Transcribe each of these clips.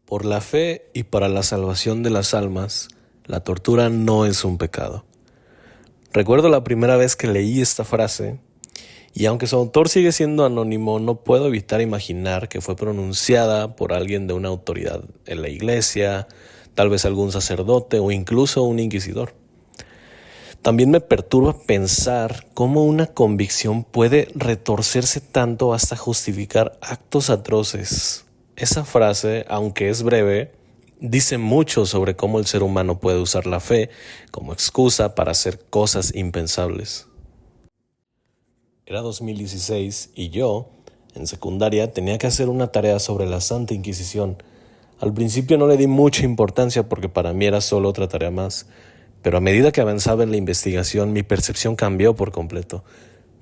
Por la fe y para la salvación de las almas, la tortura no es un pecado. Recuerdo la primera vez que leí esta frase, y aunque su autor sigue siendo anónimo, no puedo evitar imaginar que fue pronunciada por alguien de una autoridad en la iglesia, tal vez algún sacerdote o incluso un inquisidor. También me perturba pensar cómo una convicción puede retorcerse tanto hasta justificar actos atroces. Esa frase, aunque es breve, dice mucho sobre cómo el ser humano puede usar la fe como excusa para hacer cosas impensables. Era 2016 y yo, en secundaria, tenía que hacer una tarea sobre la Santa Inquisición. Al principio no le di mucha importancia porque para mí era solo otra tarea más, pero a medida que avanzaba en la investigación mi percepción cambió por completo.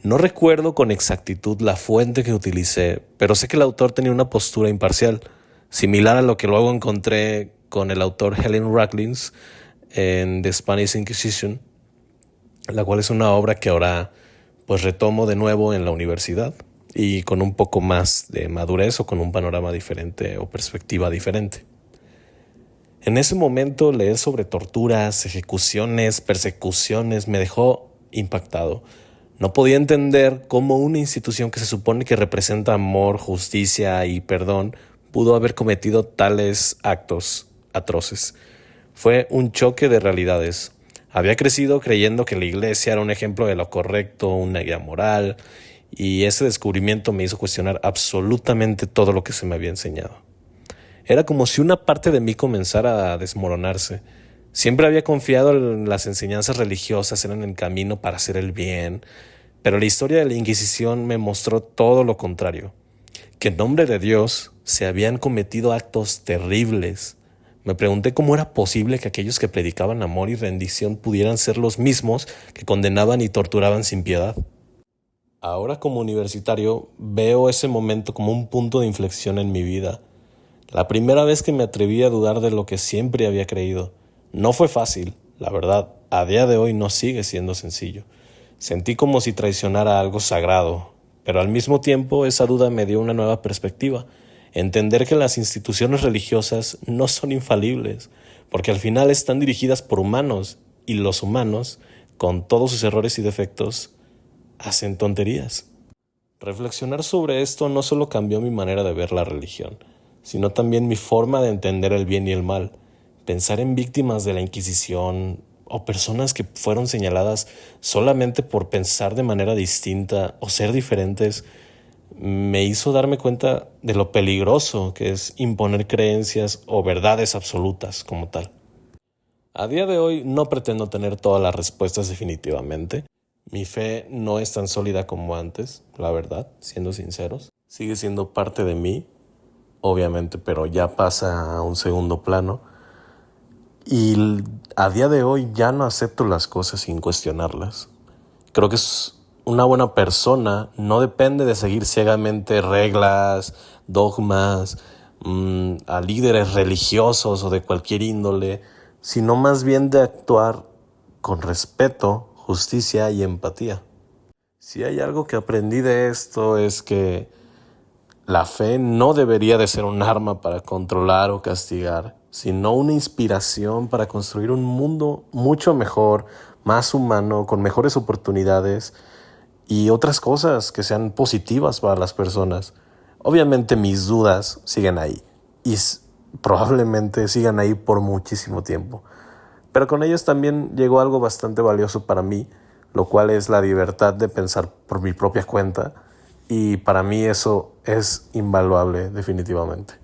No recuerdo con exactitud la fuente que utilicé, pero sé que el autor tenía una postura imparcial, similar a lo que luego encontré con el autor Helen Rachlins en The Spanish Inquisition, la cual es una obra que ahora pues retomo de nuevo en la universidad y con un poco más de madurez o con un panorama diferente o perspectiva diferente. En ese momento leer sobre torturas, ejecuciones, persecuciones me dejó impactado. No podía entender cómo una institución que se supone que representa amor, justicia y perdón pudo haber cometido tales actos atroces. Fue un choque de realidades. Había crecido creyendo que la iglesia era un ejemplo de lo correcto, una guía moral, y ese descubrimiento me hizo cuestionar absolutamente todo lo que se me había enseñado. Era como si una parte de mí comenzara a desmoronarse. Siempre había confiado en las enseñanzas religiosas, eran el camino para hacer el bien, pero la historia de la Inquisición me mostró todo lo contrario, que en nombre de Dios se habían cometido actos terribles. Me pregunté cómo era posible que aquellos que predicaban amor y rendición pudieran ser los mismos que condenaban y torturaban sin piedad. Ahora como universitario veo ese momento como un punto de inflexión en mi vida. La primera vez que me atreví a dudar de lo que siempre había creído. No fue fácil, la verdad, a día de hoy no sigue siendo sencillo. Sentí como si traicionara algo sagrado, pero al mismo tiempo esa duda me dio una nueva perspectiva. Entender que las instituciones religiosas no son infalibles, porque al final están dirigidas por humanos, y los humanos, con todos sus errores y defectos, hacen tonterías. Reflexionar sobre esto no solo cambió mi manera de ver la religión, sino también mi forma de entender el bien y el mal. Pensar en víctimas de la Inquisición o personas que fueron señaladas solamente por pensar de manera distinta o ser diferentes me hizo darme cuenta de lo peligroso que es imponer creencias o verdades absolutas como tal. A día de hoy no pretendo tener todas las respuestas definitivamente. Mi fe no es tan sólida como antes, la verdad, siendo sinceros. Sigue siendo parte de mí, obviamente, pero ya pasa a un segundo plano. Y a día de hoy ya no acepto las cosas sin cuestionarlas. Creo que es una buena persona no depende de seguir ciegamente reglas, dogmas, a líderes religiosos o de cualquier índole, sino más bien de actuar con respeto, justicia y empatía. Si hay algo que aprendí de esto es que la fe no debería de ser un arma para controlar o castigar, sino una inspiración para construir un mundo mucho mmejor, más humano, con mejores oportunidades y otras cosas que sean positivas para las personas. Obviamente mis dudas siguen ahí y probablemente sigan ahí por muchísimo tiempo. Pero con ellas también llegó algo bastante valioso para mí, lo cual es la libertad de pensar por mi propia cuenta. Y para mí eso es invaluable definitivamente.